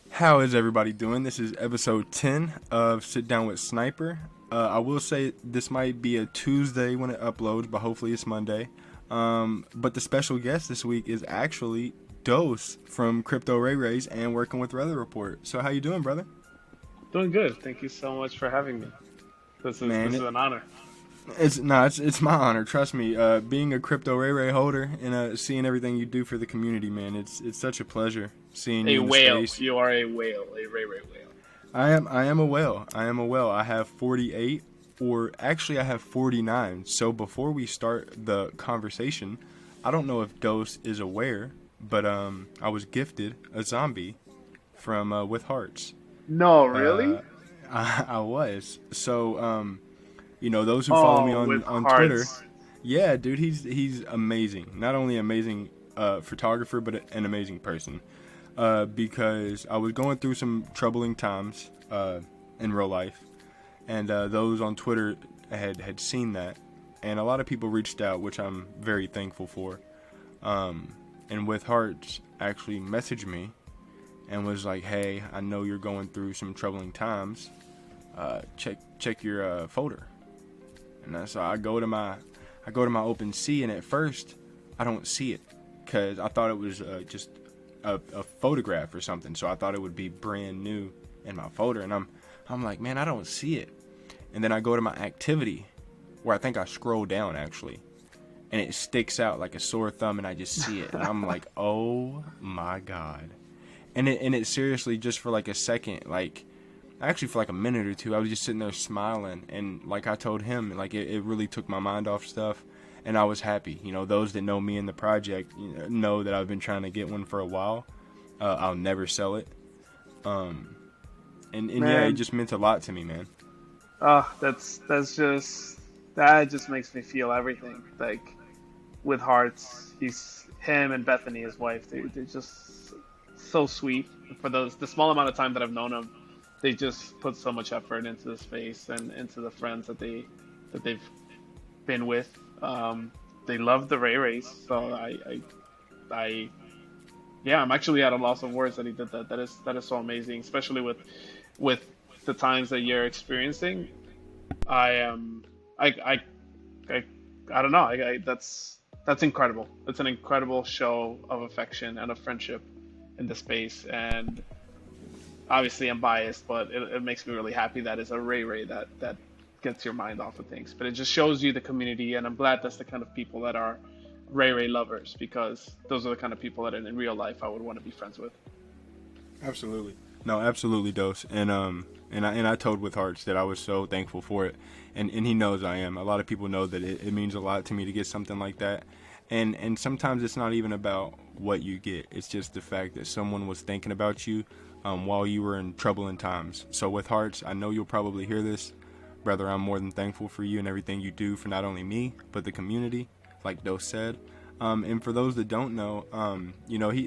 How is everybody doing? This is episode 10 of Sit Down with Sniper. I will say this might be a Tuesday when it uploads, but hopefully it's Monday. But the special guest this week is actually Dose from Crypto Ray Rays and working with Weather Report. So how you doing, brother? Doing good. Thank you so much for having me. This is an honor. It's my honor. Trust me. Being a Crypto Ray Ray holder and seeing everything you do for the community, man, it's such a pleasure seeing you in the space. You are a whale, a Ray Ray whale. I am a whale. I have 48, or actually I have 49. So before we start the conversation, I don't know if Dose is aware, but I was gifted a zombie from With Hearts. No, really? I was. So those who follow me on Twitter, yeah, dude, he's amazing. Not only amazing photographer, but an amazing person. Because I was going through some troubling times in real life, and those on Twitter had seen that, and a lot of people reached out, which I'm very thankful for. And With Hearts actually messaged me and was like, "Hey, I know you're going through some troubling times. Check your folder." And so I go to my OpenSea, and at first I don't see it because I thought it was just a photograph or something. So I thought it would be brand new in my folder, and I'm like, man, I don't see it. And then I go to my activity, where I think I scroll down actually, and it sticks out like a sore thumb, and I just see it, and I'm like, oh my god. And it seriously, just for like a second, like actually for like a minute or two, I was just sitting there smiling, and like I told him, like it really took my mind off stuff. And I was happy. Those that know me in the project know that I've been trying to get one for a while. I'll never sell it. And yeah, it just meant a lot to me, man. Oh, that just makes me feel everything. Like With Hearts, him and Bethany, his wife, they're just so sweet. For the small amount of time that I've known them, they just put so much effort into the space and into the friends that they've been with. They love the Ray Rays, so I'm actually at a loss of words that he did that. That is so amazing, especially with the times that you're experiencing. I don't know. That's incredible. It's an incredible show of affection and of friendship in the space, and obviously I'm biased, but it makes me really happy that it's a Ray Ray that gets your mind off of things. But it just shows you the community, and I'm glad that's the kind of people that are Ray Ray lovers, because those are the kind of people that in real life I would want to be friends with. Absolutely. No, absolutely, Dose. And I told With Hearts that I was so thankful for it, and he knows I am. A lot of people know that it means a lot to me to get something like that. And sometimes it's not even about what you get. It's just the fact that someone was thinking about you while you were in troubling times. So With Hearts, I know you'll probably hear this. Brother, I'm more than thankful for you and everything you do for not only me, but the community, like Dose said. And for those that don't know,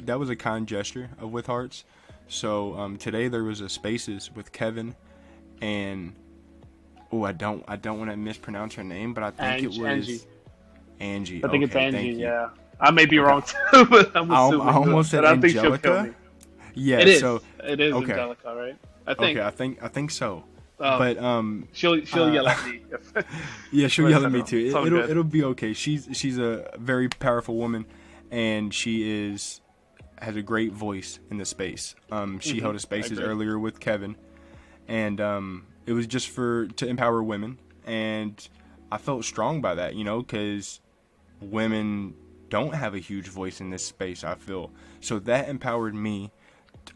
that was a kind gesture of With Hearts. So today there was a Spaces with Kevin, and I don't want to mispronounce her name, but I think it was Angie. I think it's Angie. Yeah, I may be wrong too, but I'm assuming. I almost said Angelica. Yeah, it is. So it is okay. Angelica, right? I think. Okay, I think so. But she'll yell at me. Yeah, she'll yell at me too. It'll be okay. She's a very powerful woman, and she has a great voice in the space. She held a Spaces earlier with Kevin, and it was just to empower women, and I felt strong by that, because women don't have a huge voice in this space, I feel. So that empowered me.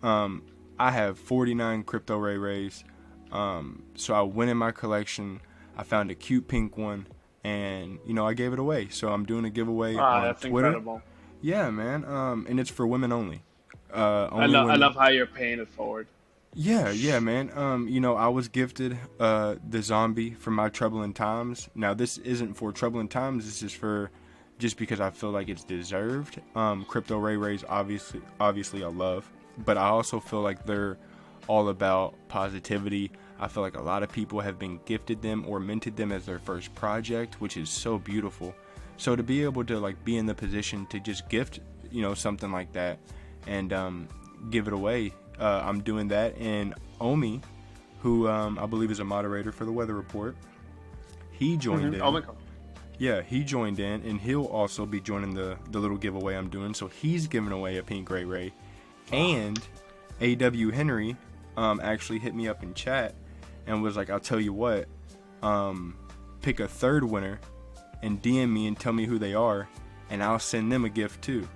I have 49 Crypto Ray Rays. So I went in my collection, I found a cute pink one, and I gave it away. So I'm doing a giveaway on that's Twitter. Incredible. Yeah, man. And it's for women only. I love how you're paying it forward. Yeah, man. I was gifted the zombie from my troubling times. Now this isn't for troubling times. This is just because I feel like it's deserved. Crypto Ray Rays obviously I love, but I also feel like they're all about positivity. I feel like a lot of people have been gifted them or minted them as their first project, which is so beautiful. So to be able to like be in the position to just gift, something like that and give it away, I'm doing that. And Omi, who I believe is a moderator for the Weather Report, he joined in. Oh my God. Yeah, he joined in, and he'll also be joining the little giveaway I'm doing. So he's giving away a pink Ray Ray. And A.W. Henry actually hit me up in chat and was like, I'll tell you what, pick a third winner and DM me and tell me who they are, and I'll send them a gift too.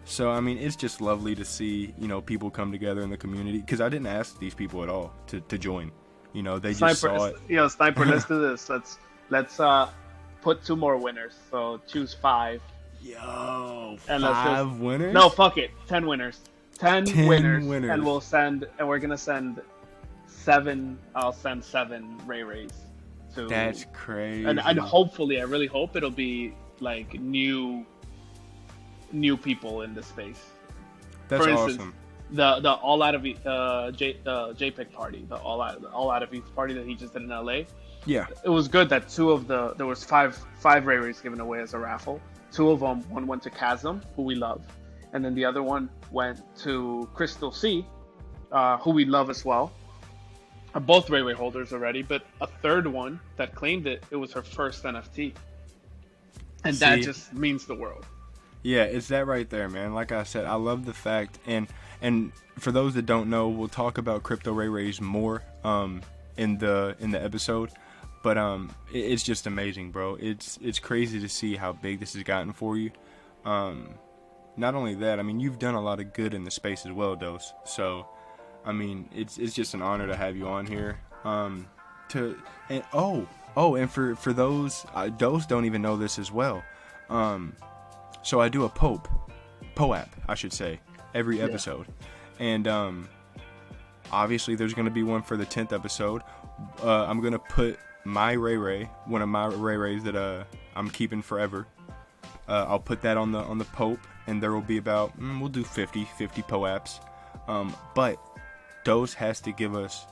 So, I mean, it's just lovely to see, people come together in the community. Because I didn't ask these people at all to join. They just saw it. Sniper, let's do this. Let's put 2 more winners. So choose 5. Yo, and 5 winners? No, fuck it. 10 winners. 10 winners. And we're going to send 7. I'll send 7 Ray Rays. That's crazy. And hopefully, I really hope it'll be like new people in the space. That's For instance, awesome. The All Out of JPEG party, the All Out of Youth party that he just did in LA. Yeah, it was good that there was five Ray Rays given away as a raffle. 2 of them, one went to Chasm, who we love, and then the other one went to Crystal C, who we love as well. Are both Ray Ray holders already, but a third one that claimed it was her first NFT, and that just means the world. Yeah, it's that right there, man. Like I said, I love the fact, and for those that don't know, we'll talk about crypto Ray Rays more in the episode, but it's just amazing, bro. It's crazy to see how big this has gotten for you. Not only that, I mean, you've done a lot of good in the space as well, Dose. So, I mean, it's just an honor to have you on here. And for those, Dose don't even know this as well. So I do a POAP, I should say, every episode. And obviously there's going to be one for the 10th episode. I'm going to put my Ray Ray, one of my Ray Rays that I'm keeping forever. I'll put that on the Pope, and there will be about, we'll do 50 POAPs. But Dose has to give us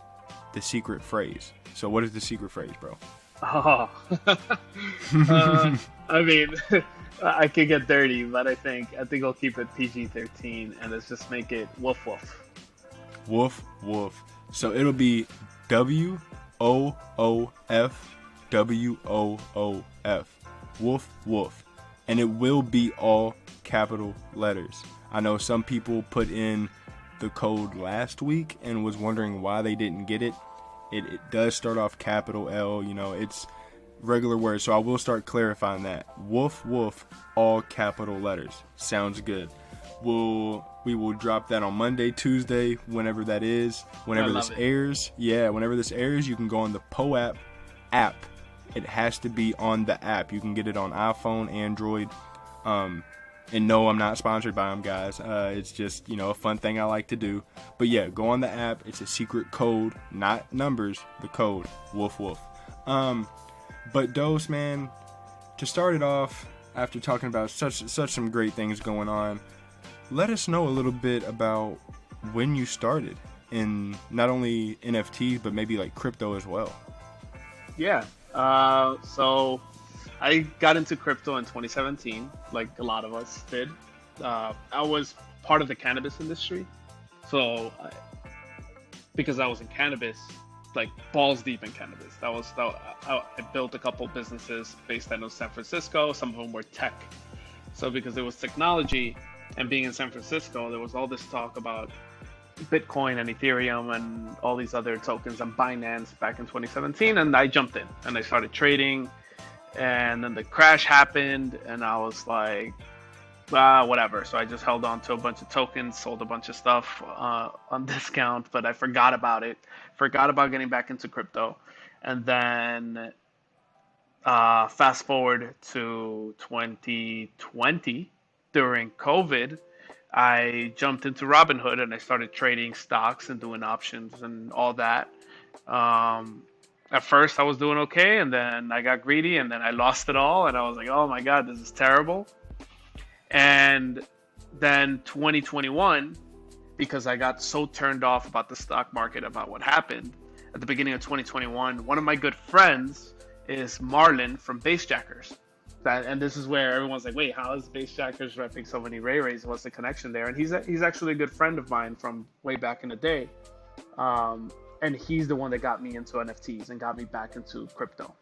the secret phrase. So what is the secret phrase, bro? Oh. I mean, I could get dirty, but I think I'll keep it PG-13, and let's just make it woof woof. Woof woof. So it'll be WOOF, WOOF. Woof woof. And it will be all capital letters. I know some people put in the code last week and was wondering why they didn't get it. It does start off capital L, it's regular words, so I will start clarifying that. Woof woof, all capital letters. Sounds good. We will drop that on Monday, Tuesday, whenever that is. Whenever this airs. Yeah, whenever this airs, you can go on the POAP app. It has to be on the app. You can get it on iPhone, Android. And no, I'm not sponsored by them, guys. It's just, a fun thing I like to do. But yeah, go on the app. It's a secret code, not numbers, the code. Woof woof. But Dose, man, to start it off, after talking about such some great things going on, let us know a little bit about when you started in not only NFTs, but maybe like crypto as well. Yeah. So I got into crypto in 2017, like a lot of us did. I was part of the cannabis industry. So because I was in cannabis, like balls deep in cannabis. I built a couple businesses based out of San Francisco. Some of them were tech. So because it was technology and being in San Francisco, there was all this talk about Bitcoin and Ethereum and all these other tokens and Binance back in 2017. And I jumped in and I started trading. And then the crash happened and I was like, whatever. So I just held on to a bunch of tokens, sold a bunch of stuff on discount, but I forgot about it. Forgot about getting back into crypto. And then fast forward to 2020, during COVID, I jumped into Robinhood and I started trading stocks and doing options and all that. At first I was doing okay, and then I got greedy, and then I lost it all, and I was like, oh my God, this is terrible. And then 2021, because I got so turned off about the stock market, about what happened, at the beginning of 2021. One of my good friends is Marlon from Bassjackers. And this is where everyone's like, wait, how is Bassjackers repping so many Ray Rays? What's the connection there? And he's actually a good friend of mine from way back in the day. And he's the one that got me into NFTs and got me back into crypto.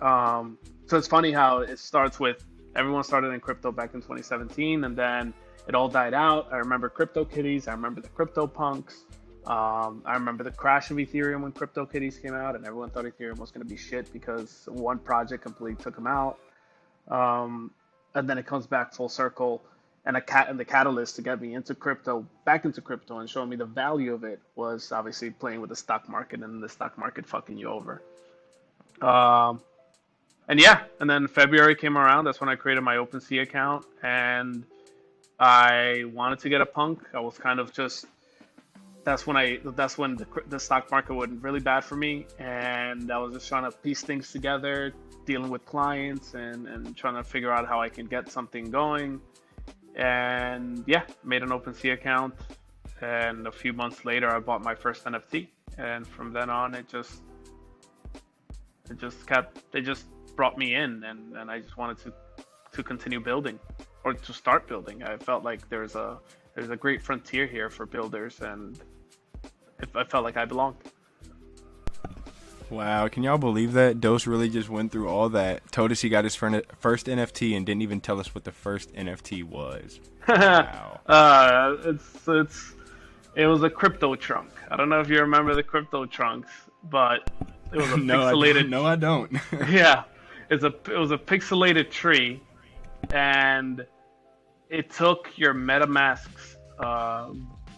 So it's funny how it starts with everyone started in crypto back in 2017, and then it all died out. I remember Crypto Kitties. I remember the Crypto Punks. I remember the crash of Ethereum when Crypto Kitties came out, and everyone thought Ethereum was going to be shit because one project completely took them out. And then it comes back full circle, and the catalyst to get me into crypto, back into crypto, and showing me the value of it was obviously playing with the stock market and the stock market fucking you over. And then February came around. That's when I created my OpenSea account, and I wanted to get a punk. I was kind of just that's when the stock market went really bad for me, and I was just trying to piece things together, dealing with clients and trying to figure out how I can get something going. And made an OpenSea account, and a few months later I bought my first NFT, and from then on it just brought me in, and I just wanted to continue building, or to start building. I felt like there's a great frontier here for builders, and I felt like I belonged. Wow, can y'all believe that? Dose really just went through all that, told us he got his first NFT, and didn't even tell us what the first NFT was. Wow. It was a crypto trunk. I don't know if you remember the crypto trunks, but it was a pixelated. No, I don't. Yeah, it was a pixelated tree, and it took your MetaMask's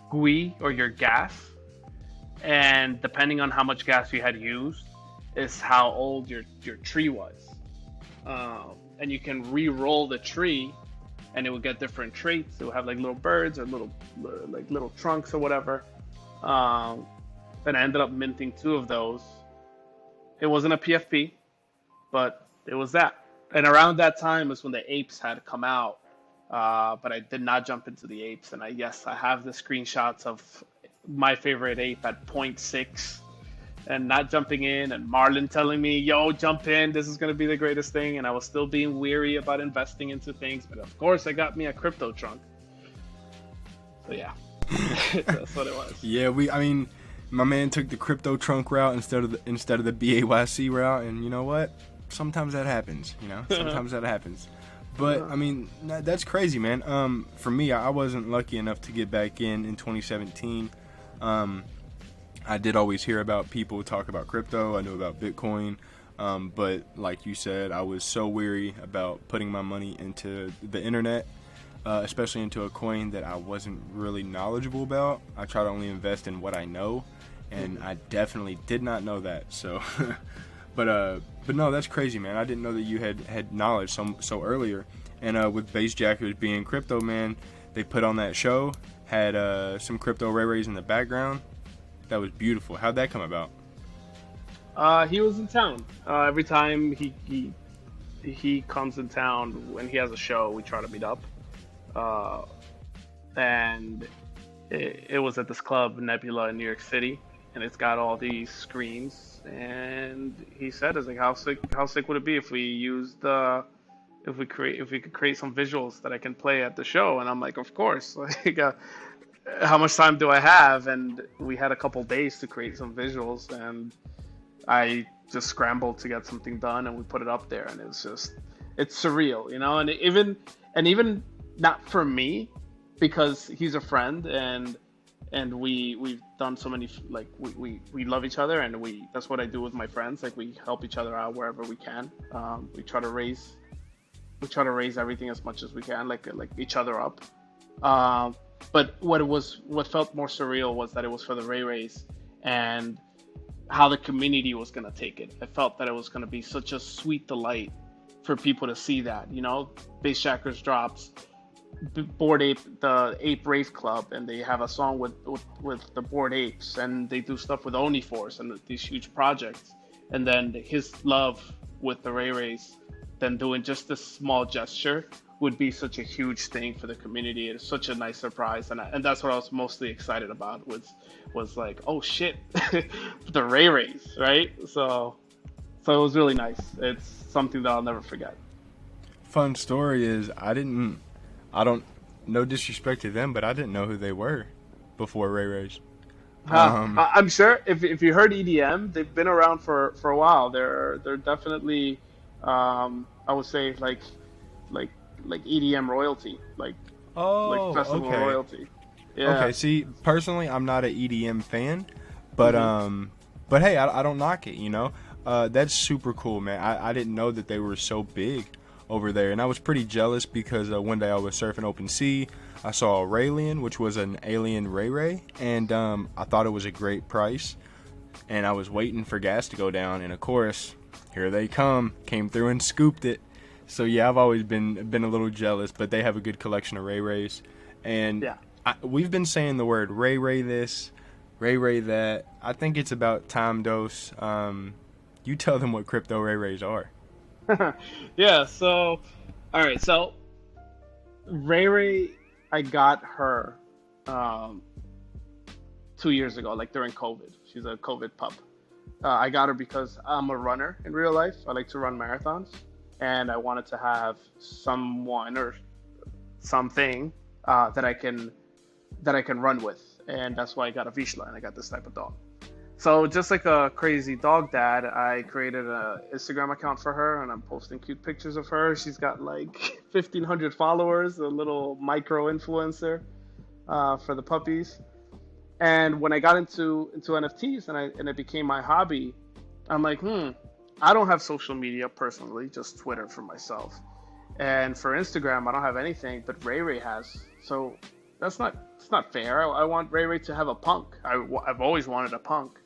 GUI or your gas, and depending on how much gas you had used is how old your tree was. And you can re-roll the tree, and it will get different traits. It will have like little birds or little trunks or whatever. And I ended up minting 2 of those. It wasn't a PFP, but it was that. And around that time was when the apes had come out. But I did not jump into the apes. And I have the screenshots of my favorite ape at 0.6 and not jumping in, and Marlon telling me, yo, jump in, this is going to be the greatest thing. And I was still being weary about investing into things, but of course I got me a crypto trunk. So yeah, that's what it was. Yeah, my man took the crypto trunk route instead of the BAYC route, and you know what? Sometimes that happens, sometimes that happens. But that's crazy, man. For me, I wasn't lucky enough to get back in 2017. I did always hear about people talk about crypto. I knew about Bitcoin. But like you said, I was so weary about putting my money into the internet, especially into a coin that I wasn't really knowledgeable about. I try to only invest in what I know, and I definitely did not know that. So, but no, that's crazy, man. I didn't know that you had knowledge so earlier. And with Bassjackers being crypto, man, they put on that show, had some crypto Ray Rays in the background. That was beautiful. How'd that come about? He was in town. Every time he comes in town when he has a show, we try to meet up. And it was at this club, Nebula, in New York City, and it's got all these screens. And he said, "It's like how sick would it be if we could create some visuals that I can play at the show?" And I'm like, "Of course." Like, how much time do I have? And we had a couple days to create some visuals, and I just scrambled to get something done, and we put it up there, and it's surreal, And even not for me, because he's a friend, and we've done so many, like, we love each other, and that's what I do with my friends. Like, we help each other out wherever we can. We try to raise everything as much as we can, like each other up. But what felt more surreal was that it was for the Ray Rays, and how the community was going to take it. I felt that it was going to be such a sweet delight for people to see that, Bassjackers drops the Ape Rave Club, and they have a song with the Bored Apes, and they do stuff with Uniforce and these huge projects. And then his love with the Ray Rays, then doing just this small gesture would be such a huge thing for the community. It's such a nice surprise, and that's what I was mostly excited about was like, oh shit, the Ray Rays, right? So it was really nice. It's something that I'll never forget. Fun story is I don't, no disrespect to them, but I didn't know who they were before Ray Rays. I'm sure if you heard EDM, they've been around for a while. They're definitely, I would say like like EDM royalty, like Oh, festival okay. royalty. Okay, Yeah. see, personally, I'm not an EDM fan, but hmm um, but hey, I don't knock it. That's super cool, man. I didn't know that they were so big over there, and I was pretty jealous because one day I was surfing open sea. I saw a Raylien, which was an alien Ray Ray, and I thought it was a great price. And I was waiting for gas to go down, and of course, here they came through and scooped it. So yeah, I've always been a little jealous, but they have a good collection of Ray Rays, and Yeah. we've been saying the word Ray Ray this, Ray Ray that. I think it's about time, Dose. You tell them what crypto Ray Rays are. Yeah. So, all right. So Ray Ray, I got her um, 2 years ago, like during COVID. She's a COVID pup. I got her because I'm a runner in real life. I like to run marathons, and I wanted to have someone or something that I can run with, and that's why I got a Vizsla and I got this type of dog. So just like a crazy dog dad, I created a Instagram account for her, and I'm posting cute pictures of her. She's got like 1,500 followers, a little micro influencer for the puppies. And when I got into NFTs and it became my hobby, I'm like, I don't have social media personally, just Twitter for myself. And for Instagram, I don't have anything, but Ray Ray has. So it's not fair. I want Ray Ray to have a punk. I've always wanted a punk,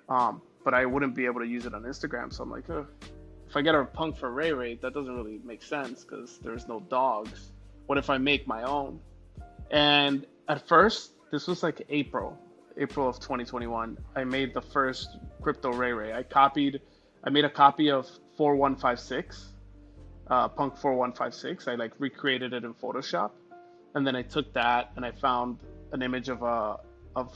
but I wouldn't be able to use it on Instagram. So I'm like, if I get a punk for Ray Ray, that doesn't really make sense because there's no dogs. What if I make my own? And at first, this was like April of 2021. I made the first crypto Ray Ray. I made a copy of 4156, Punk 4156. I like recreated it in Photoshop, and then I took that and I found an image of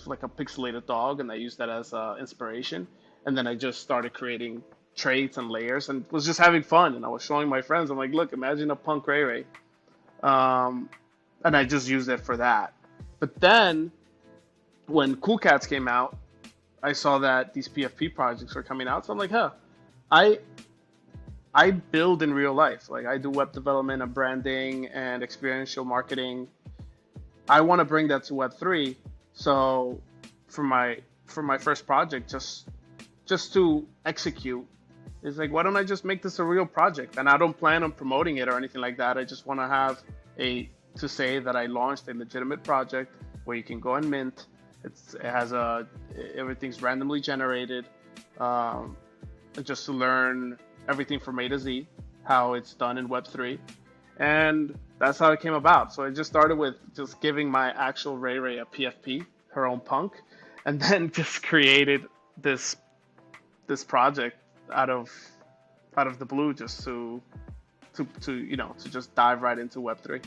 like a pixelated dog, and I used that as inspiration. And then I just started creating traits and layers, and was just having fun. And I was showing my friends. I'm like, look, imagine a Punk Ray Ray. Um, and I just used it for that. But then when Cool Cats came out, I saw that these PFP projects were coming out. So I'm like, I I build in real life. Like I do web development and branding and experiential marketing. I want to bring that to Web3. So for my first project, just to execute, it's like, why don't I just make this a real project? And I don't plan on promoting it or anything like that. I just want to have to say that I launched a legitimate project where you can go and mint. It has everything's randomly generated, just to learn everything from A to Z, how it's done in Web3. And that's how it came about. So I just started with just giving my actual Ray Ray a PFP, her own punk, and then just created this project out of the blue, just to just dive right into Web3.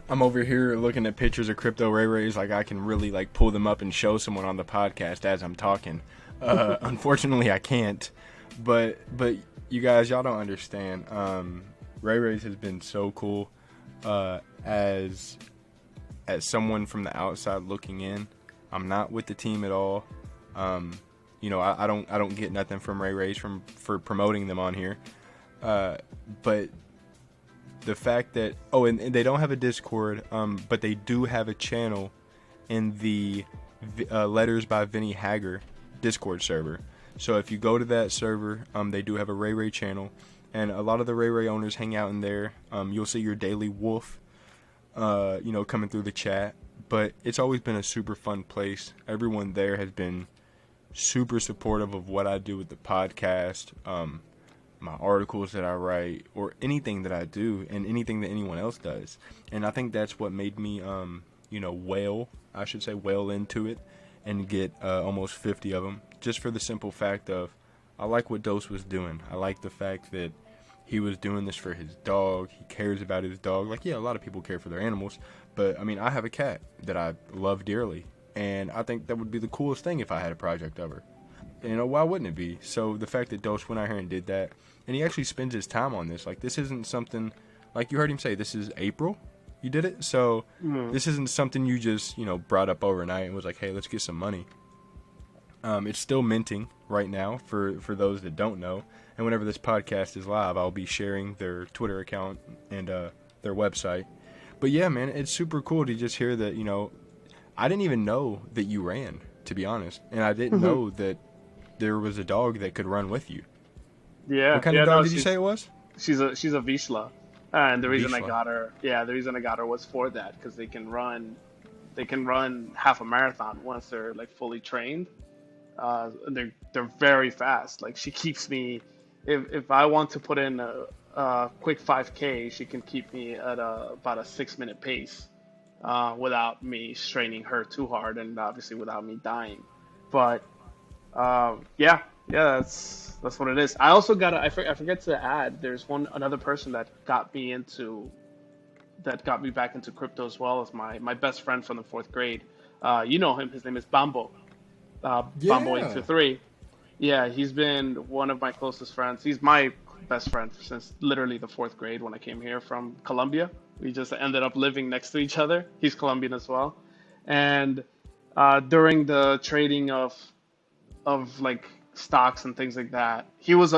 I'm over here looking at pictures of crypto Ray Rays, like I can really like pull them up and show someone on the podcast as I'm talking. Unfortunately, I can't. But you guys, y'all don't understand. Ray Rays has been so cool. As someone from the outside looking in, I'm not with the team at all. I don't get nothing from Ray Rays for promoting them on here. But the fact that and they don't have a Discord, but they do have a channel in the Letters by Vinny Hager Discord server. So if you go to that server, they do have a Ray Ray channel, and a lot of the Ray Ray owners hang out in there. You'll see your daily wolf, coming through the chat. But it's always been a super fun place. Everyone there has been super supportive of what I do with the podcast, my articles that I write, or anything that I do, and anything that anyone else does. And I think that's what made me, whale into it and get almost 50 of them, just for the simple fact of I like what Dose was doing. I like the fact that he was doing this for his dog. He cares about his dog. Like, yeah, a lot of people care for their animals, but I mean, I have a cat that I love dearly, and I think that would be the coolest thing if I had a project of her. You know, why wouldn't it be? So the fact that Dose went out here and did that, and he actually spends his time on this. Like, this isn't something, like you heard him say, this is April you did it. So this isn't something you just, you know, brought up overnight and was like, hey, let's get some money. It's still minting right now for those that don't know. And whenever this podcast is live, I'll be sharing their Twitter account and their website. But yeah, man, it's super cool to just hear that, you know, I didn't even know that you ran, to be honest. And I didn't know that there was a dog that could run with you. Yeah. What kind of dog did you say it was? She's a Vizsla. And the reason Vizsla. the reason I got her was for that, because they can run half a marathon once they're like fully trained. And they're very fast. Like, she keeps me, if I want to put in a quick 5K, she can keep me at about a 6-minute pace, without me straining her too hard, and obviously without me dying. But yeah, that's what it is. I also I forget to add, there's another person that got me back into crypto as well, as my best friend from the 4th grade. You know him. His name is Bambo. Bambo823. Yeah, he's been one of my closest friends. He's my best friend since literally the 4th grade when I came here from Colombia. We just ended up living next to each other. He's Colombian as well. And during the trading of like stocks and things like that, he was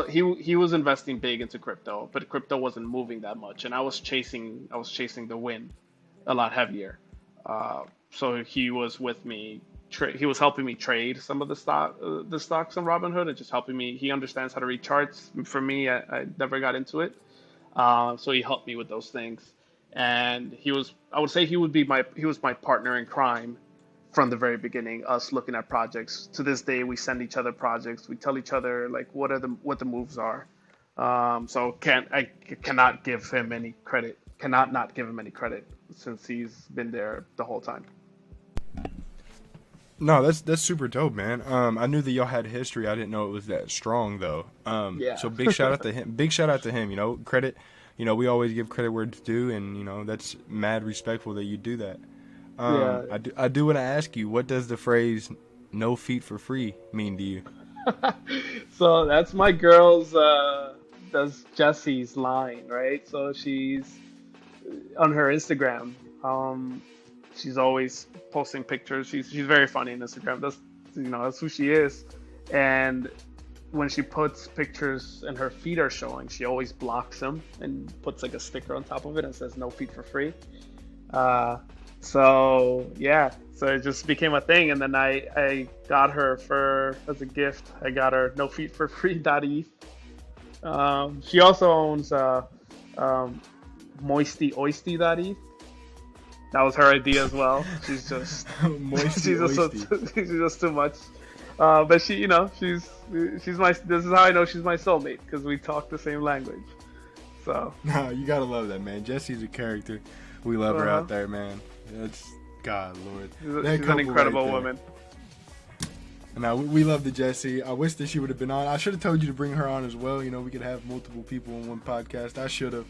investing big into crypto, but crypto wasn't moving that much, and I was chasing the win a lot heavier. So he was with me. He was helping me trade some of the stocks on Robinhood, and just helping me. He understands how to read charts. For me, I never got into it, so he helped me with those things. And I would say he was my partner in crime from the very beginning. Us looking at projects. To this day, we send each other projects. We tell each other like what the moves are. So I cannot give him any credit. Cannot not give him any credit, since he's been there the whole time. No, that's super dope, man. I knew that y'all had history. I didn't know it was that strong, though. Yeah. So big shout out to him. Big shout out to him. You know, credit. You know, we always give credit where it's due, and you know that's mad respectful that you do that. Yeah. I do want to ask you, what does the phrase "no feet for free" mean to you? So that's my girl's. That's Jessie's line, right? So she's on her Instagram. She's always posting pictures. She's very funny on Instagram. That's who she is. And when she puts pictures and her feet are showing, she always blocks them and puts like a sticker on top of it and says "no feet for free." So it just became a thing. And then I got her as a gift. I got her "no feet for free.eth." She also owns moistyoisty.eth. That was her idea as well. She's just she's just too much. But she's my. This is how I know she's my soulmate, because we talk the same language. So. No, you gotta love that, man. Jessie's a character. We love her out there, man. That's God, Lord. She's an incredible woman. Now we love the Jessie. I wish that she would have been on. I should have told you to bring her on as well. You know, we could have multiple people on one podcast. I should have.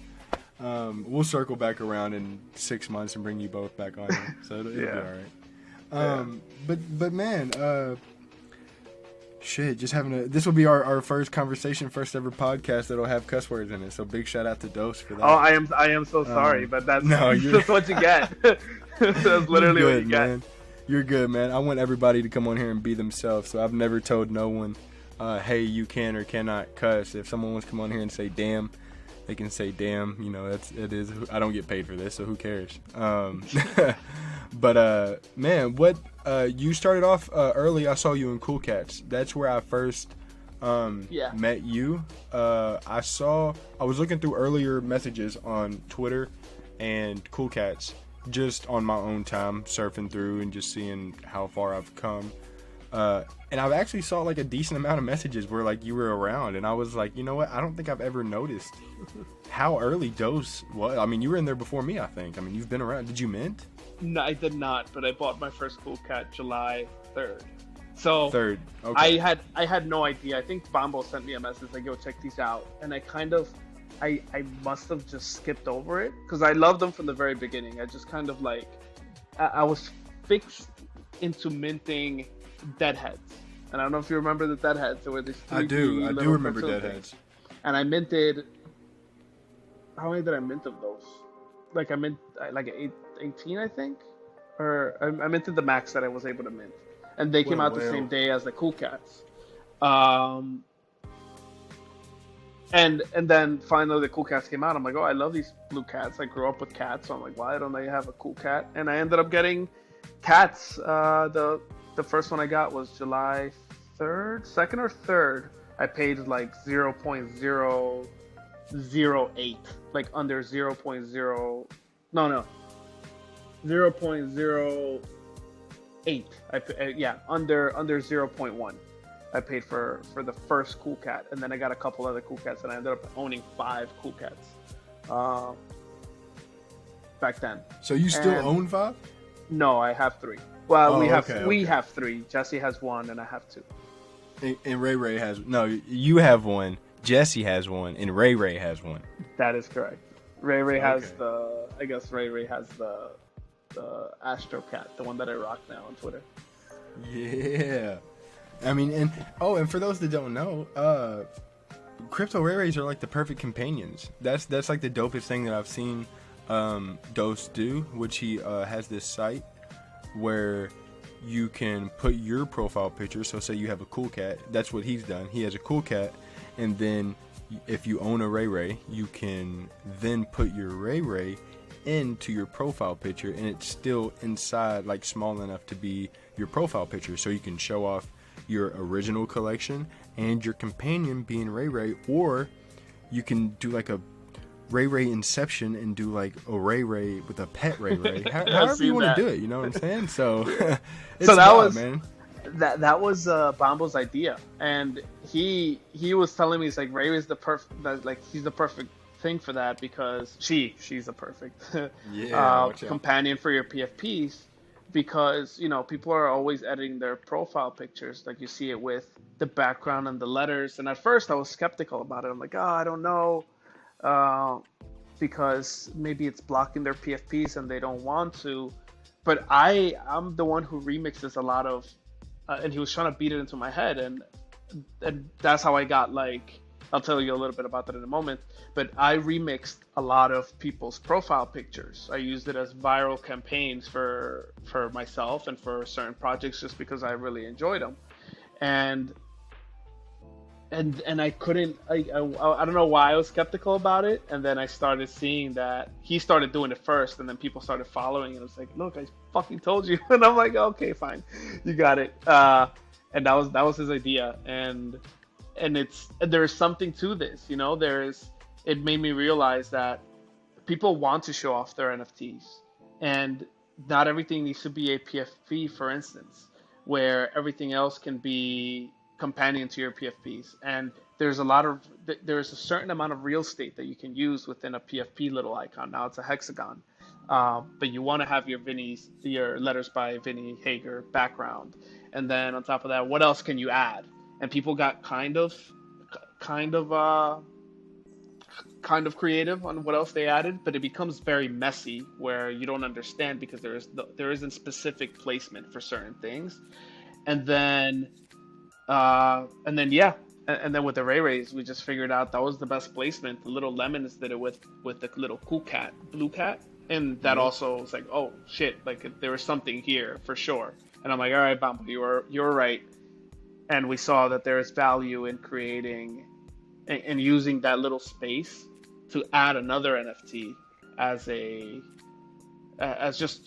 We'll circle back around in 6 months and bring you both back on. So it'll be all right. But man, shit, just this will be our first conversation, first ever podcast that'll have cuss words in it. So big shout out to Dose for that. Oh, I am so sorry, but that's what you get. That's literally what you get. Man. You're good, man. I want everybody to come on here and be themselves. So I've never told no one, hey, you can or cannot cuss. If someone wants to come on here and say damn, they can say damn. You know, it is. I don't get paid for this, so who cares? But man, what you started off early. I saw you in Cool Cats. That's where I first met you. I was looking through earlier messages on Twitter and Cool Cats, just on my own time, surfing through and just seeing how far I've come. And I've actually saw like a decent amount of messages where like you were around, and I was like, you know what? I don't think I've ever noticed how early Dose was. I mean, you were in there before me, I think. I mean, you've been around. Did you mint? No, I did not, but I bought my first Cool Cat July 3rd. So 3rd. Okay. I had no idea. I think Bombo sent me a message like, yo, check these out. And I kind of I must have just skipped over it because I loved them from the very beginning. I just kind of like I was fixed into minting deadheads. And I don't know if you remember the deadheads. There were these 3D I do little remember cartoon deadheads. things. And I minted. How many did I mint of those? Like I mint like 18, I think, or I minted the max that I was able to mint, and they came out the same day as the Cool Cats. Um, and then finally the Cool Cats came out. I'm like, oh, I love these blue cats. I grew up with cats, so I'm like, why don't I have a cool cat? And I ended up getting cats. The first one I got was July 3rd, 2nd or 3rd. I paid like 0.008, like under 0.0. No, 0.08. Under 0.1. I paid for the first Cool Cat, and then I got a couple other Cool Cats, and I ended up owning 5 Cool Cats back then. So you still own 5? No, I have 3. Well, we have 3. Jesse has 1, and I have 2. And Ray Ray has you have 1. Jesse has 1, and Ray Ray has 1. That is correct. Ray Ray has the. I guess Ray Ray has the Astro Cat, the one that I rock now on Twitter. Yeah. I mean, and for those that don't know, Crypto Ray Rays are like the perfect companions. That's like the dopest thing that I've seen Dose do, which he has this site where you can put your profile picture. So say you have a Cool Cat, that's what he's done. He has a Cool Cat, and then if you own a Ray Ray, you can then put your Ray Ray into your profile picture, and it's still inside, like small enough to be your profile picture, so you can show off your original collection and your companion being Ray Ray, or you can do like a Ray Ray Inception and do like a Ray Ray with a pet Ray Ray. However you want to do it, you know what I'm saying? So, so that was man. That was Bombo's idea, and he was telling me, he's like, Ray Ray's the perfect, like he's the perfect thing for that, because she's the perfect companion for your PFPs. Because, you know, people are always editing their profile pictures, like you see it with the background and the letters. And at first I was skeptical about it. I'm like, I don't know, because maybe it's blocking their PFPs and they don't want to. But I'm the one who remixes a lot of, and he was trying to beat it into my head, and that's how I got, like, I'll tell you a little bit about that in a moment, but I remixed a lot of people's profile pictures. I used it as viral campaigns for myself and for certain projects, just because I really enjoyed them. And I couldn't, I don't know why I was skeptical about it. And then I started seeing that he started doing it first, and then people started following, and it was like, look, I fucking told you. And I'm like, okay, fine, you got it. And that was his idea. And there's something to this, you know. It made me realize that people want to show off their NFTs, and not everything needs to be a PFP, for instance, where everything else can be companion to your PFPs. And there's a certain amount of real estate that you can use within a PFP little icon. Now it's a hexagon, but you want to have your letters by Vinny Hager background, and then on top of that, what else can you add? And people got kind of creative on what else they added, but it becomes very messy where you don't understand, because there isn't specific placement for certain things. And then with the Ray Rays, we just figured out that was the best placement. The little lemons did it with the little Cool Cat, Blue Cat, and that also was like, oh shit, like there was something here for sure. And I'm like, all right, Bambo, you're right. And we saw that there is value in creating and using that little space to add another NFT as just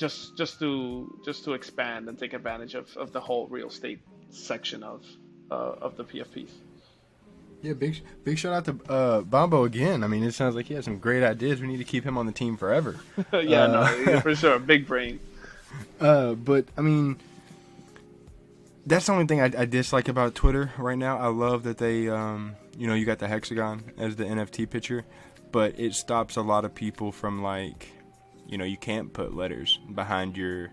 to expand and take advantage of the whole real estate section of the PFPs. Yeah, big shout out to Bombo again. I mean, it sounds like he has some great ideas. We need to keep him on the team forever. Yeah, for sure, big brain. But I mean, that's the only thing I dislike about Twitter right now. I love that they, you got the hexagon as the NFT picture, but it stops a lot of people from, like, you can't put letters behind your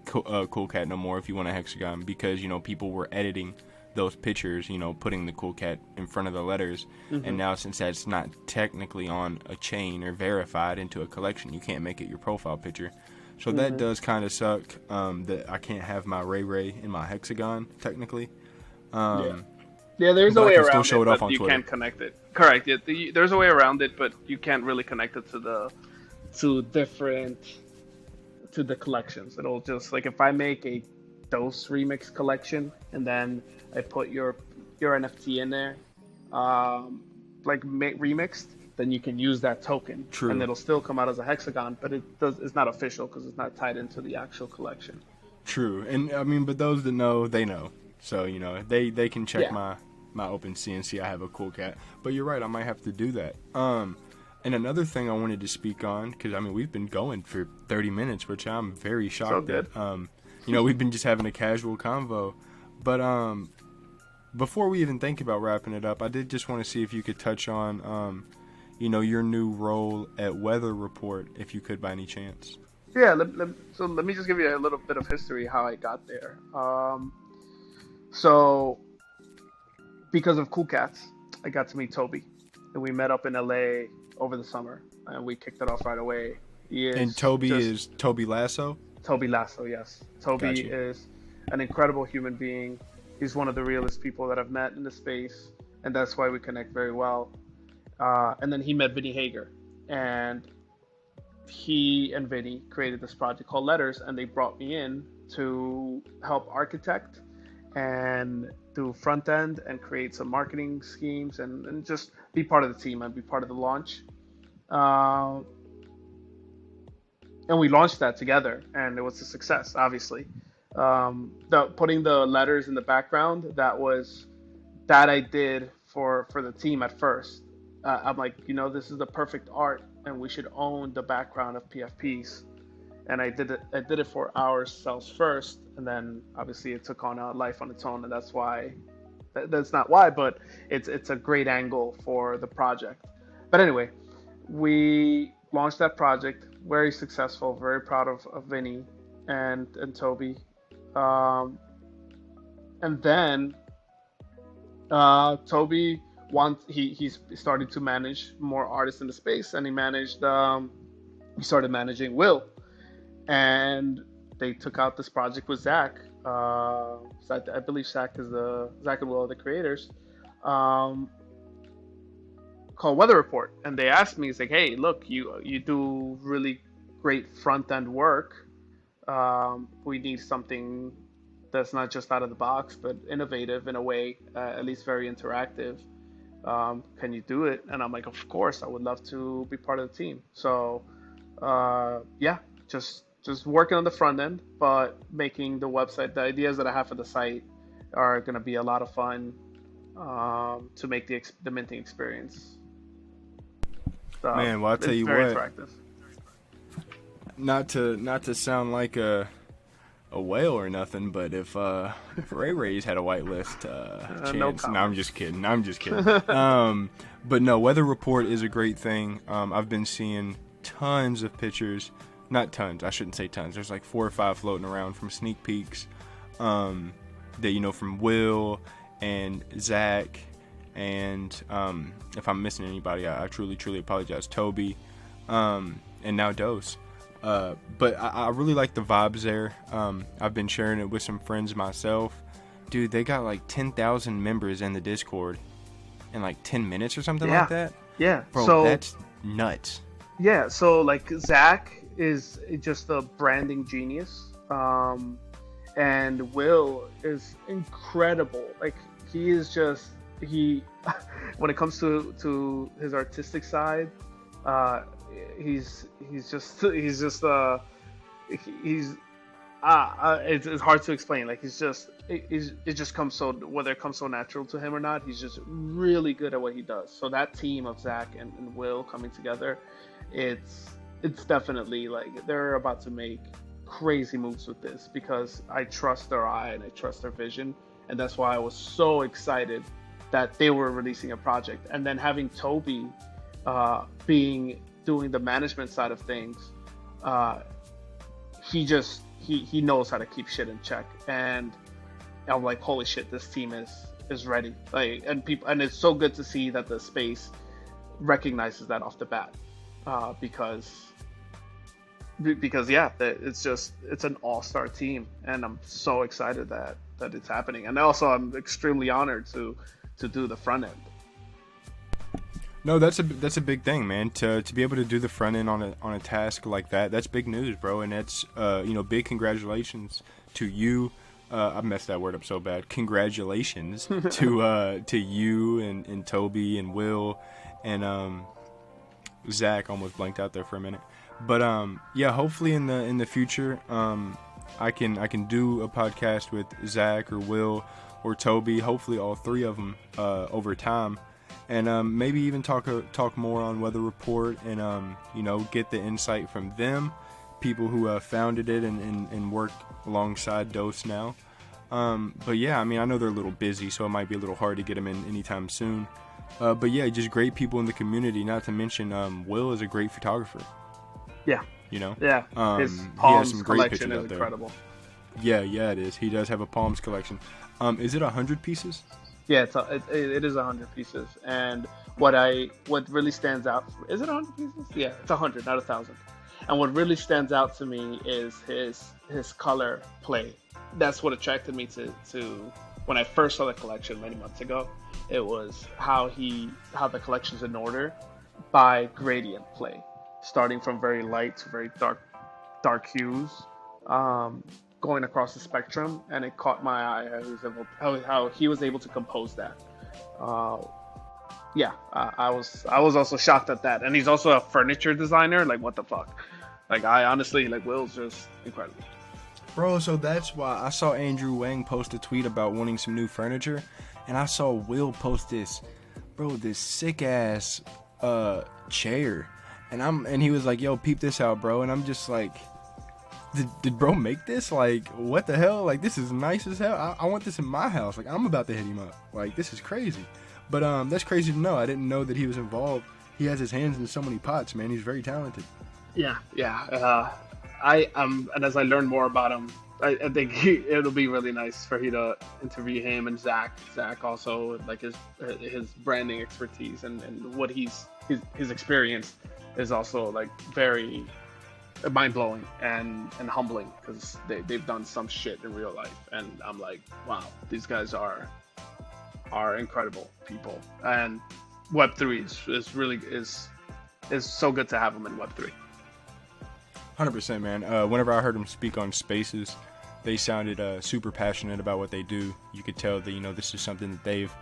Cool Cat no more if you want a hexagon, because, people were editing those pictures, you know, putting the cool cat in front of the letters. And now since that's not technically on a chain or verified into a collection, you can't make it your profile picture. So that does kind of suck, that I can't have my Ray Ray in my hexagon technically. Yeah, there's a way around show it, it off but on you Twitter. can't connect it. Correct. Yeah, there's a way around it, but you can't really connect it to the collections. It'll just, like, if I make a Dose remix collection and then I put your NFT in there, remixed, then you can use that token. True. And it'll still come out as a hexagon, but it's not official because it's not tied into the actual collection. True. And I mean, but those that know, they know. So, you know, they can check my OpenSea and see I have a cool cat. But you're right, I might have to do that. And another thing I wanted to speak on, because I mean we've been going for 30 minutes, which I'm very shocked at. You know, we've been just having a casual convo. But before we even think about wrapping it up, I did just want to see if you could touch on, you know, your new role at Weather Report, if you could by any chance. Yeah, so let me just give you a little bit of history how I got there. So because of Cool Cats, I got to meet Toby, and we met up in LA over the summer, and we kicked it off right away. And Toby is Toby Lasso? Toby Lasso, yes. Toby Gotcha. is an incredible human being. He's one of the realest people that I've met in the space, and that's why we connect very well. And then he met Vinny Hager, and he and Vinny created this project called Letters, and they brought me in to help architect and do front end and create some marketing schemes and just be part of the team and be part of the launch. And we launched that together, and it was a success, obviously. Putting the letters in the background, that I did for the team at first. I'm like, you know, this is the perfect art, and we should own the background of PFPs. And I did it for ourselves first, and then obviously it took on a life on its own, and that's not why, but it's a great angle for the project. But anyway, we launched that project, very successful, very proud of Vinny and Toby. And then Toby he started to manage more artists in the space, and he started managing Will, and they took out this project with Zach. I believe Zach and Will are the creators. Called Weather Report, and they asked me, it's like, hey, look, you do really great front end work. We need something that's not just out of the box, but innovative in a way, at least very interactive. Can you do it? And I'm like, of course, I would love to be part of the team. So, just working on the front end, but making the website, the ideas that I have for the site are going to be a lot of fun to make the minting experience. So, man, well, I'll tell you very what. Interactive. Not to sound like a whale or nothing, but if Ray Ray's had a whitelist chance, no, I'm just kidding. But no, Weather Report is a great thing. I've been seeing tons of pictures. Not tons, I shouldn't say tons. There's like 4 or 5 floating around from sneak peeks. That, you know, from Will and Zach, and if I'm missing anybody, I truly apologize. Toby, and now Dose. But I really like the vibes there. I've been sharing it with some friends myself. Dude, they got like 10,000 members in the Discord in like 10 minutes or something like that. Yeah. Bro, so, that's nuts. Yeah, so like Zach is just a branding genius. And Will is incredible. Like, he is just, when it comes to his artistic side, it's hard to explain. Like, it just comes so, whether it comes so natural to him or not, he's just really good at what he does. So that team of Zach and Will coming together, it's definitely like they're about to make crazy moves with this, because I trust their eye and I trust their vision, and that's why I was so excited that they were releasing a project. And then having Toby doing the management side of things, he knows how to keep shit in check, and I'm like, holy shit, this team is ready. Like, and people, and it's so good to see that the space recognizes that off the bat, because yeah, it's an all-star team, and I'm so excited that it's happening. And also, I'm extremely honored to do the front end. No, that's a big thing, man. To be able to do the front end on a task like that, that's big news, bro. And that's big congratulations to you. I messed that word up so bad. Congratulations to you and Toby and Will and Zach. Almost blanked out there for a minute, but yeah. Hopefully in the future, I can do a podcast with Zach or Will or Toby. Hopefully all three of them over time. And maybe even talk more on Weather Report and get the insight from them, people who founded it and work alongside Dose now. But yeah, I mean, I know they're a little busy, so it might be a little hard to get them in anytime soon. But yeah, just great people in the community. Not to mention, Will is a great photographer. Yeah. Yeah. His he Palms has some great collection pictures is out there. incredible. Yeah, it is. He does have a Palms collection. Is it 100 pieces? Yeah, it is 100 pieces, and what really stands out, is it 100 pieces? Yeah, it's 100, not 1,000. And what really stands out to me is his color play. That's what attracted me to when I first saw the collection many months ago. It was how the collection's in order by gradient play, starting from very light to very dark hues. Going across the spectrum, and it caught my eye how he was able to compose that. I was also shocked at that. And he's also a furniture designer. Like, what the fuck? Like, I honestly, like, Will's just incredible. Bro, so that's why I saw Andrew Wang post a tweet about wanting some new furniture, and I saw Will post this sick ass chair, and he was like, "Yo, peep this out, bro," and I'm just like, Did bro make this? Like, what the hell? Like, this is nice as hell. I want this in my house. Like, I'm about to hit him up. Like, this is crazy. But that's crazy to know. I didn't know that he was involved. He has his hands in so many pots, man. He's very talented. Yeah. And as I learn more about him, I think it'll be really nice for you to interview him and Zach. Zach also, like, his branding expertise and what his experience is also, like, very mind-blowing and humbling, because they've done some shit in real life, and I'm like, wow, these guys are incredible people. And Web3 is so good to have them in Web3. 100%, man. Whenever I heard them speak on Spaces, they sounded super passionate about what they do. You could tell that this is something that they've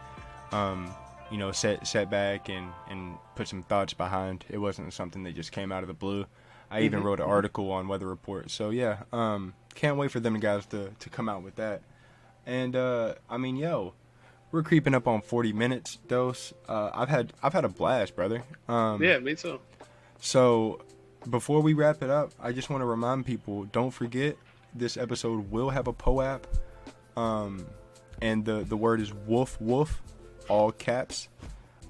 set back and put some thoughts behind. It wasn't something that just came out of the blue. I even wrote an article on Weather Report. So yeah, can't wait for them guys to come out with that. And I mean, we're creeping up on 40 minutes, Dose. I've had a blast, brother. Yeah, me too. So before we wrap it up, I just want to remind people, don't forget, this episode will have a POAP. And the word is woof woof, all caps.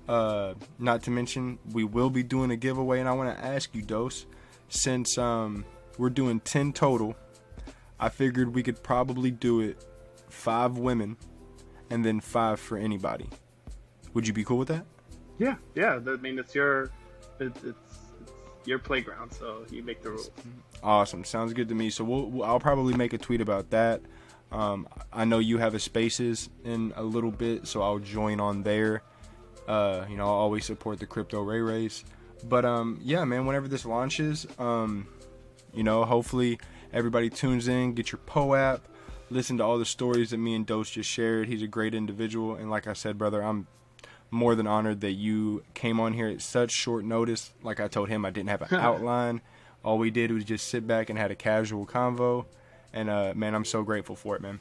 Not to mention, we will be doing a giveaway, and I want to ask you, Dose, since we're doing 10 total, I figured we could probably do it 5 women and then 5 for anybody. Would you be cool with that? Yeah. I mean, it's your playground, so you make the rules. Awesome, sounds good to me. So I'll probably make a tweet about that. I know you have a Spaces in a little bit, so I'll join on there. I'll always support the Crypto Ray Race. But yeah, man, whenever this launches, hopefully everybody tunes in, get your POAP, listen to all the stories that me and Dose just shared. He's a great individual, and like I said, brother, I'm more than honored that you came on here at such short notice. Like I told him, I didn't have an outline. All we did was just sit back and had a casual convo, and man, I'm so grateful for it, man.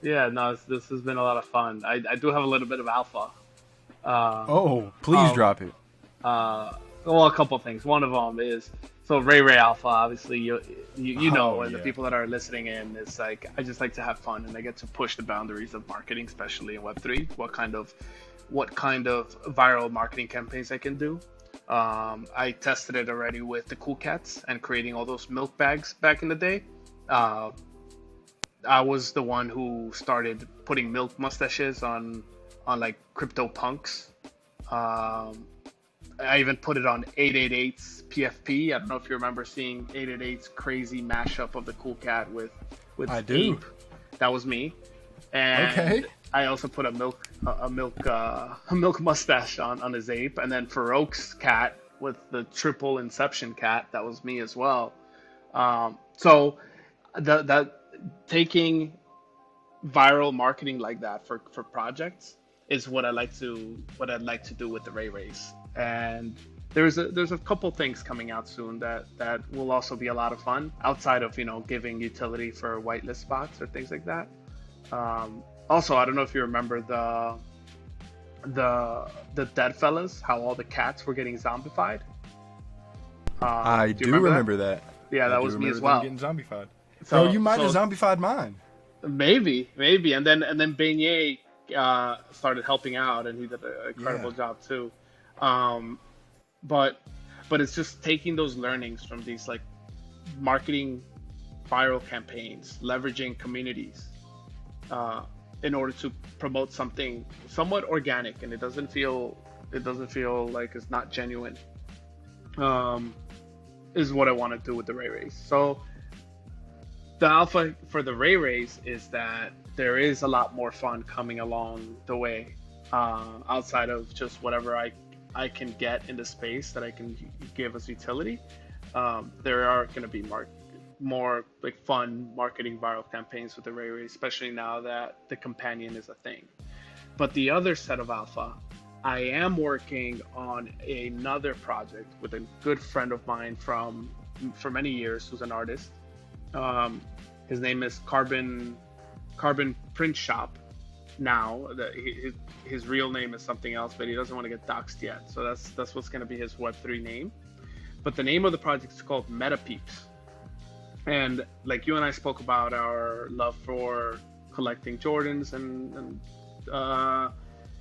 Yeah, no, this has been a lot of fun. I do have a little bit of alpha. Please drop it. Well, a couple of things. One of them is, so Ray Alpha, obviously, you know, and the people that are listening in, is like, I just like to have fun, and I get to push the boundaries of marketing, especially in Web3. What kind of viral marketing campaigns I can do. I tested it already with the Cool Cats and creating all those milk bags back in the day. I was the one who started putting milk mustaches on like crypto punks. Um, I even put it on 888's PFP. I don't know if you remember seeing 888's crazy mashup of the Cool Cat with I do. Ape. That was me. And Okay. I also put a milk mustache on his Ape, and then Farouk's cat with the triple Inception cat. That was me as well. So that taking viral marketing like that for projects is what I'd like to do with the Ray Race. And there's a couple things coming out soon that will also be a lot of fun outside of giving utility for whitelist spots or things like that. Also, I don't know if you remember the Dead Fellas, how all the cats were getting zombified. I do remember that. Yeah, that was me as well. Getting zombified. So you might have zombified mine. Maybe, and then Beignet started helping out, and he did an incredible job too. But it's just taking those learnings from these like marketing viral campaigns, leveraging communities in order to promote something somewhat organic, and it doesn't feel like it's not genuine. Is what I want to do with the Ray Race. So the alpha for the Ray Race is that there is a lot more fun coming along the way, outside of just whatever I can get in the space that I can give as utility. There are going to be more like fun marketing viral campaigns with the Ray Race, especially now that the companion is a thing. But the other set of alpha, I am working on another project with a good friend of mine for many years, who's an artist. His name is Carbon Print Shop. Now his real name is something else, but he doesn't want to get doxxed yet. So that's what's going to be his Web3 name. But the name of the project is called Meta Peeps. And like you and I spoke about our love for collecting Jordans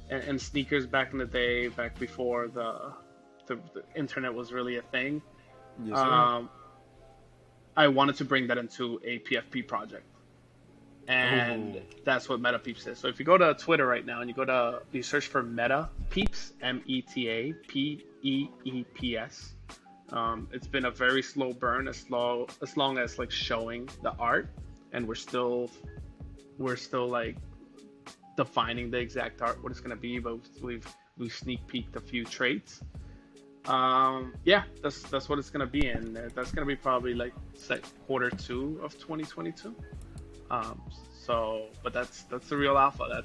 and sneakers back in the day, back before the internet was really a thing. Yes, sir. I wanted to bring that into a PFP project. And that's what Meta Peeps is. So if you go to Twitter right now and you search for Meta Peeps, METAPEEPS, it's been a very slow burn, as long as like showing the art, and we're still like defining the exact art, what it's going to be, but we've sneak peeked a few traits. That's what it's going to be, and that's going to be probably like Q2 of 2022. But that's the real alpha.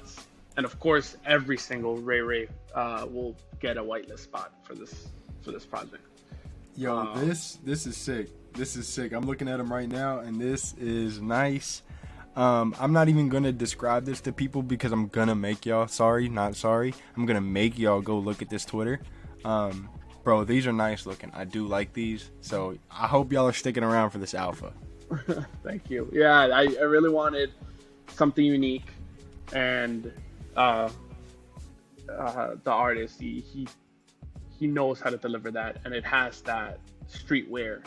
And of course every single Ray will get a whitelist spot for this project. Yo, this is sick. This is sick. I'm looking at them right now, and this is nice. I'm not even gonna describe this to people because I'm gonna make y'all I'm gonna make y'all go look at this Twitter. Bro, these are nice looking. I do like these, so I hope y'all are sticking around for this alpha. Thank you. Yeah, I really wanted something unique, and the artist he knows how to deliver that, and it has that streetwear.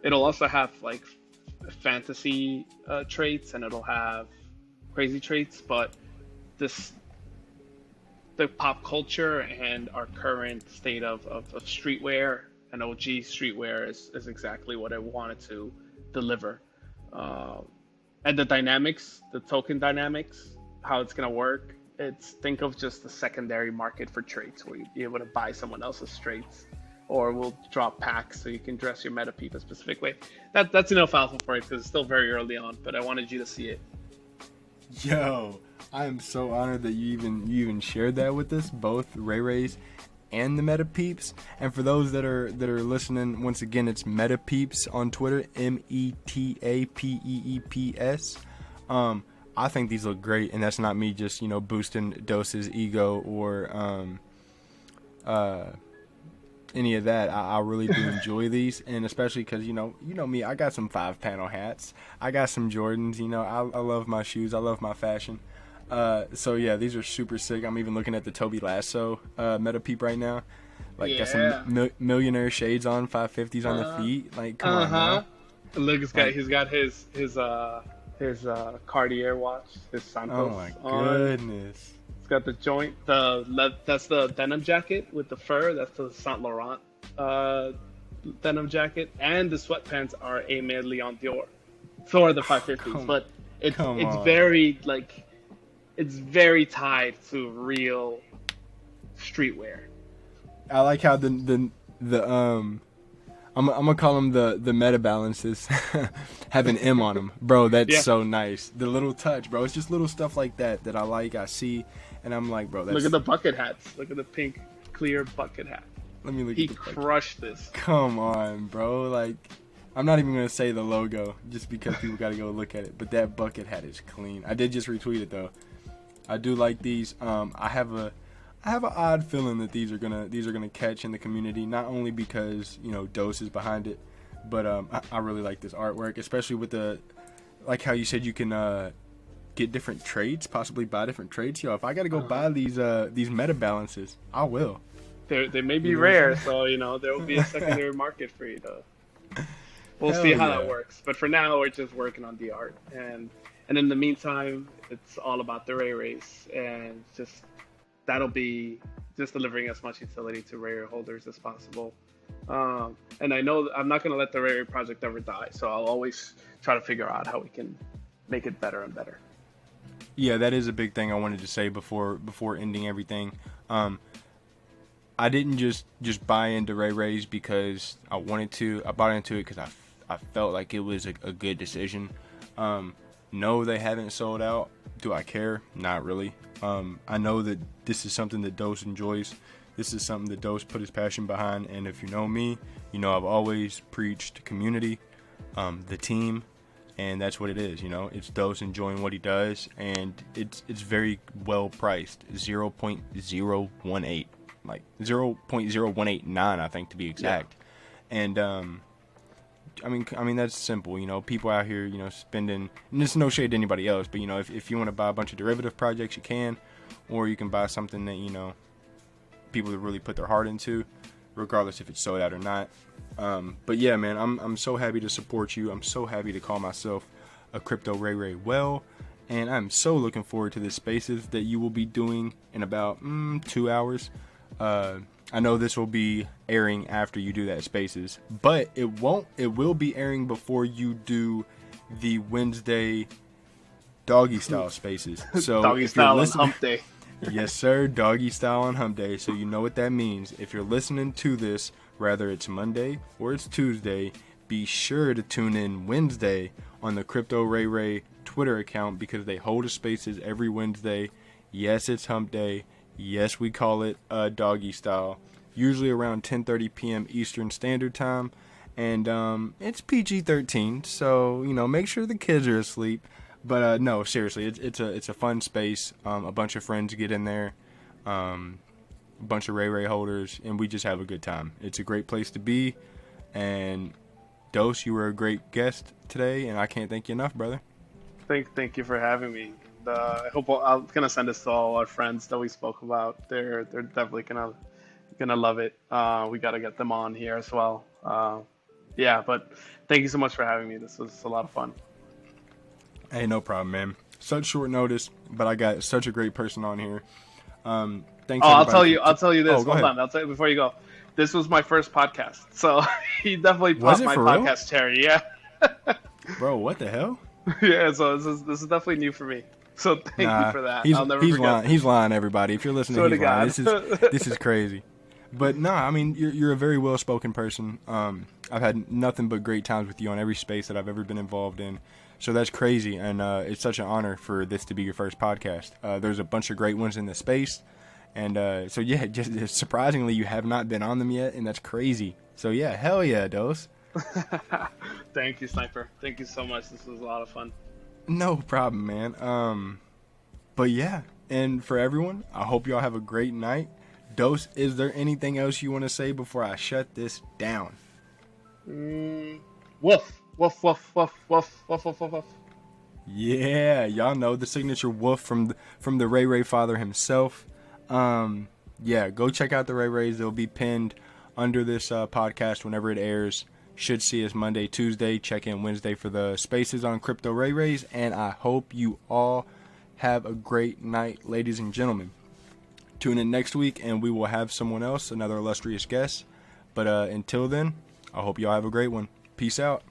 It'll also have like fantasy traits, and it'll have crazy traits, but the pop culture and our current state of streetwear and OG streetwear is exactly what I wanted to deliver. And the dynamics, the token dynamics, how it's going to work, think of just the secondary market for traits, where you'd be able to buy someone else's traits, or we'll drop packs so you can dress your Meta Peep a specific way. That's enough alpha for it because it's still very early on, but I wanted you to see it. Yo, I am so honored that you even shared that with us, both Ray Rays and the Meta Peeps. And for those that are listening, once again, it's Meta Peeps on Twitter, METAPEEPS. I think these look great, and that's not me just boosting Dose's ego or any of that. I really do enjoy these, and especially because you know me, I got some 5-panel hats, I got some Jordans. I love my shoes, I love my fashion. So yeah, these are super sick. I'm even looking at the Toby Lasso Meta Peep right now. Like, got some millionaire shades on, 550s on the feet. Like, come on now. Look, he's got his his Cartier watch, his Oh Santos my on. goodness. It's got the joint, that's the denim jacket with the fur. That's the Saint Laurent uh, denim jacket, and the sweatpants are Aimé Leon Dior. So are the 550s, Come but it's come it's on. very like it's very tied to real streetwear. I like how the I'm gonna call them the meta balances have an M on them, bro. That's Yeah, so nice. The little touch, bro. It's just little stuff like that I like. I see, and I'm like, bro, look at that's. the bucket hats. Look at the pink clear bucket hat. Let me look He at the fucking. crushed this. Come on, bro. Like, I'm not even gonna say the logo just because people gotta go look at it. But that bucket hat is clean. I did just retweet it though. I do like these. I have an odd feeling that these are gonna catch in the community. Not only because Dose is behind it, but I really like this artwork, especially with the like how you said you can get different traits, possibly buy different traits. Yo, if I gotta go buy these meta balances, I will. They may be You know what I'm rare, saying? so there will be a secondary market for you to. We'll see Hell how that yeah. works. But for now, we're just working on the art, and in the meantime, it's all about the Ray race, and just that'll be just delivering as much utility to Ray Ray holders as possible. And I know I'm not gonna let the Ray Ray project ever die, so I'll always try to figure out how we can make it better and better. Yeah, that is a big thing I wanted to say before ending everything. I didn't just buy into Ray Rays because I wanted to. I bought into it because I felt like it was a good decision. No, they haven't sold out. Do I care? Not really. I know that this is something that Dose enjoys. This is something that Dose put his passion behind. And if you know me, I've always preached community, the team, and that's what it is. It's Dose enjoying what he does, and it's very well priced. 0.018, like 0.0189, I think to be exact. Yeah. And I mean that's simple. People out here, spending. And there's no shade to anybody else, but if you want to buy a bunch of derivative projects, you can, or you can buy something that people that really put their heart into, regardless if it's sold out or not. But yeah, man, I'm so happy to support you. I'm so happy to call myself a crypto Ray Ray well, and I'm so looking forward to the spaces that you will be doing in about 2 hours. I know this will be airing after you do that spaces, but it will be airing before you do the Wednesday doggy style spaces. So Doggy if you're style on listening, hump day. yes sir, doggy style on hump day. So you know what that means. If you're listening to this, whether it's Monday or it's Tuesday, be sure to tune in Wednesday on the Crypto Ray Ray Twitter account because they hold a spaces every Wednesday. Yes, it's hump day. Yes, we call it doggy style. Usually around 10:30 p.m. Eastern Standard Time, and it's PG-13, so make sure the kids are asleep. But no, seriously, it's a fun space. A bunch of friends get in there, a bunch of Ray Ray holders, and we just have a good time. It's a great place to be, and Dose, you were a great guest today, and I can't thank you enough, brother. Thank you for having me. I hope I'm gonna send this to all our friends that we spoke about. They're definitely gonna love it. We gotta get them on here as well. Yeah, but thank you so much for having me. This was a lot of fun. Hey, no problem, man. Such short notice, but I got such a great person on here. Thanks. Oh, Everybody I'll tell you this. Oh, go Hold ahead. on, I'll tell you before you go. This was my first podcast, so he definitely Was popped it my for real? podcast cherry. Yeah, Bro, what the hell? yeah. So this is definitely new for me. So thank you Nah, for that. he's I'll never he's forget. lying. He's lying, everybody. If you're listening, Swear to he's lying. God. This is crazy. But nah, I mean, you're a very well spoken person. I've had nothing but great times with you on every space that I've ever been involved in. So that's crazy, and it's such an honor for this to be your first podcast. There's a bunch of great ones in the space, and so yeah, just surprisingly, you have not been on them yet, and that's crazy. So yeah, hell yeah, Dose. Thank you, Sniper. Thank you so much. This was a lot of fun. No problem, man. But yeah, and for everyone, I hope y'all have a great night. Dose, is there anything else you want to say before I shut this down? Woof, woof, woof, woof, woof, woof, woof, woof, woof. Yeah, y'all know the signature woof from the Ray Ray father himself. Yeah, go check out the Ray Rays. They'll be pinned under this podcast whenever it airs. should see us Monday, Tuesday. Check in Wednesday for the spaces on Crypto Ray Rays. And I hope you all have a great night, ladies and gentlemen. Tune in next week, and we will have someone else, another illustrious guest. But until then, I hope y'all have a great one. Peace out.